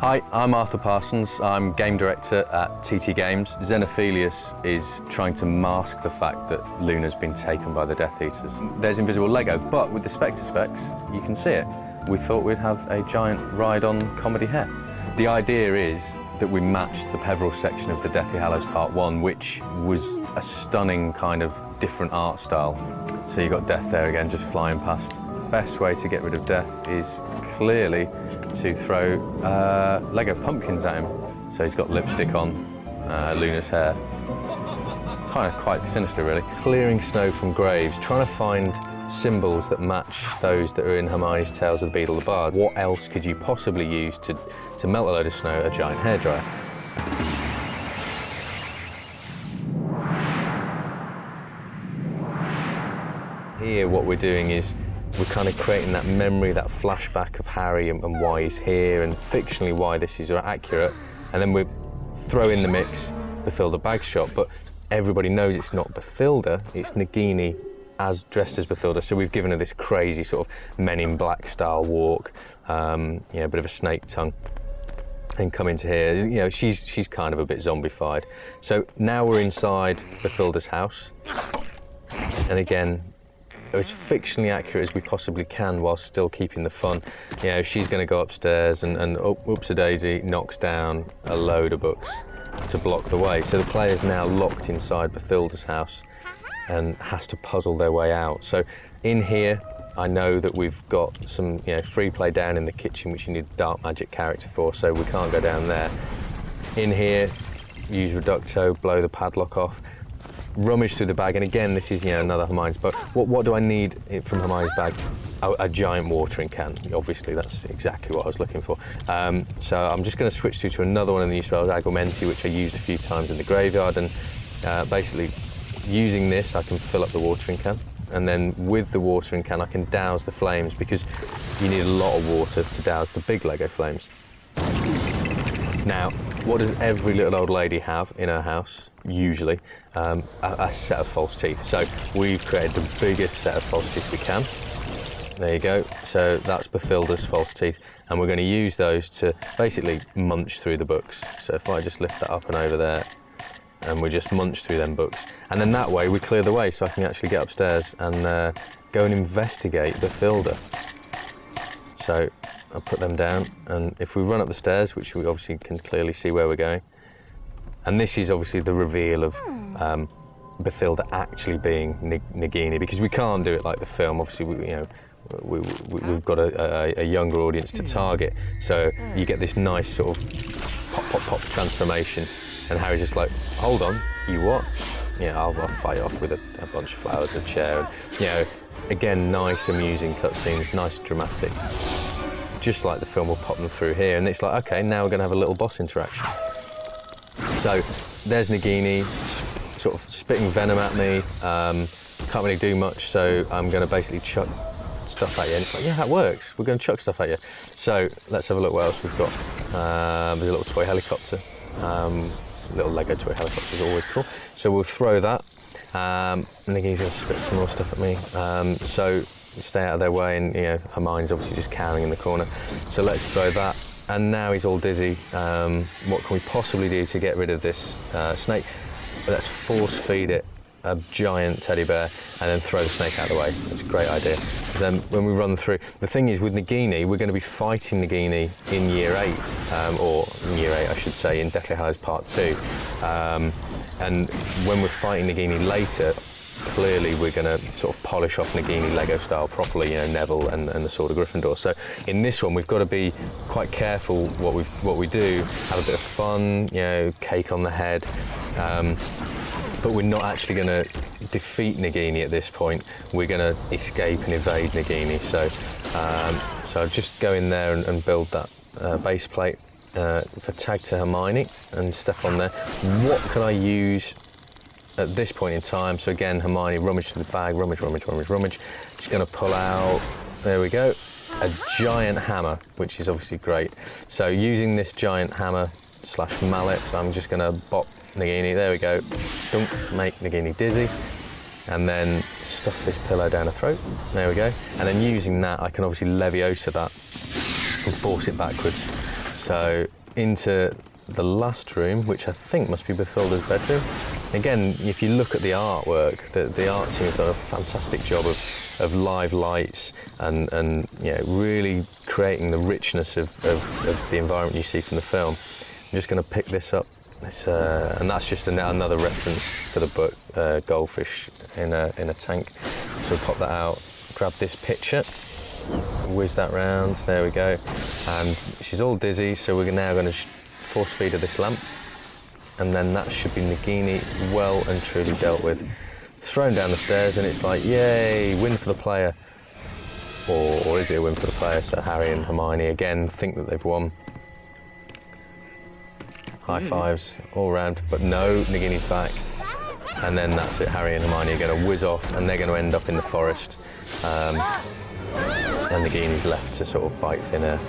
Hi, I'm Arthur Parsons. I'm game director at TT Games. Xenophilius is trying to mask the fact that Luna's been taken by the Death Eaters. There's invisible Lego, but with the Spectre specs, you can see it. We thought we'd have a giant ride-on comedy hare. The idea is that we matched the Peveril section of the Deathly Hallows Part 1, which was a stunning kind of different art style. So you got Death there again, just flying past. Best way to get rid of Death is clearly to throw Lego pumpkins at him. So he's got lipstick on, Luna's hair. Kind of quite sinister, really. Clearing snow from graves, trying to find symbols that match those that are in Hermione's Tales of the Beadle the Bard. What else could you possibly use to melt a load of snow? A giant hairdryer. Here what we're doing is we're kind of creating that memory, that flashback of Harry and why he's here, and fictionally why this is accurate. And then we throw in the mix Bathilda Bagshot, but everybody knows it's not Bathilda, it's Nagini as dressed as Bathilda. So we've given her this crazy sort of Men in Black style walk, you know, a bit of a snake tongue. And come into here, you know, she's kind of a bit zombified. So now we're inside Bathilda's house, and again, as fictionally accurate as we possibly can while still keeping the fun. You know, she's going to go upstairs and oops-a-daisy, knocks down a load of books to block the way. So the player's now locked inside Bathilda's house and has to puzzle their way out. So in here, I know that we've got some, you know, free play down in the kitchen, which you need a dark magic character for, so we can't go down there. In here, use Reducto, blow the padlock off, rummage through the bag, and again, this is, you know, another Hermione's, but what do I need from Hermione's bag? A giant watering can. Obviously, that's exactly what I was looking for. So I'm just going to switch through to another one of the new spells, Agumenti, which I used a few times in the graveyard, and basically, using this, I can fill up the watering can, and then with the watering can, I can douse the flames, because you need a lot of water to douse the big Lego flames. Now, what does every little old lady have in her house, usually? A set of false teeth. So we've created the biggest set of false teeth we can. There you go. So that's Bathilda's false teeth, and we're going to use those to basically munch through the books. So if I just lift that up and over there, and we just munch through them books, and then that way we clear the way so I can actually get upstairs and go and investigate Bathilda. So I'll put them down, and if we run up the stairs, which we obviously can clearly see where we're going, and this is obviously the reveal of Bathilda actually being Nagini, because we can't do it like the film. Obviously, we've got a younger audience to target, so you get this nice sort of pop, pop, pop transformation, and Harry's just like, hold on, you what? Yeah, I'll fight off with a bunch of flowers, a chair, and, you know, again, nice, amusing cutscenes, nice, dramatic. Just like the film, we'll pop them through here, and it's like, okay, now we're going to have a little boss interaction. So there's Nagini, sort of spitting venom at me. Can't really do much, so I'm going to basically chuck stuff at you, and it's like, yeah, that works. We're going to chuck stuff at you. So let's have a look what else we've got. There's a little toy helicopter. Little Lego toy helicopter is always cool. So we'll throw that. Nagini's going to spit some more stuff at me. So stay out of their way, and, you know, Hermione's obviously just cowering in the corner. So let's throw that. And now he's all dizzy. What can we possibly do to get rid of this snake? Let's force feed it a giant teddy bear and then throw the snake out of the way. That's a great idea. Then when we run through, the thing is with Nagini, we're going to be fighting Nagini in Year 8, or in Year 8 I should say, in Deathly Hallows Part 2. And when we're fighting Nagini later, clearly we're going to sort of polish off Nagini Lego style properly, you know, Neville and the Sword of Gryffindor. So in this one, we've got to be quite careful what we do, have a bit of fun, you know, cake on the head, but we're not actually going to defeat Nagini at this point. We're going to escape and evade Nagini. So just go in there and build that base plate for tag to Hermione and step on there. What can I use at this point in time? So again, Hermione, rummage through the bag, rummage, rummage, rummage, rummage. She's going to pull out, there we go, a giant hammer, which is obviously great. So using this giant hammer / mallet, I'm just going to bop Nagini, there we go. Don't make Nagini dizzy. And then stuff this pillow down her throat, there we go. And then using that, I can obviously Leviosa that and force it backwards. So into the last room, which I think must be Bathilda's bedroom. Again, if you look at the artwork, the art team have done a fantastic job of live lights and you know, really creating the richness of the environment you see from the film. I'm just going to pick this up, and that's just another reference for the book, Goldfish in a Tank. So pop that out, grab this picture, whiz that round, there we go. And she's all dizzy, so we're now going to force feed her this lamp. And then that should be Nagini well and truly dealt with. Thrown down the stairs, and it's like, yay, win for the player. Or is it a win for the player? So Harry and Hermione again think that they've won. High fives all round, but no, Nagini's back. And then that's it, Harry and Hermione are going to whiz off, and they're going to end up in the forest. And Nagini's left to sort of bite thin air.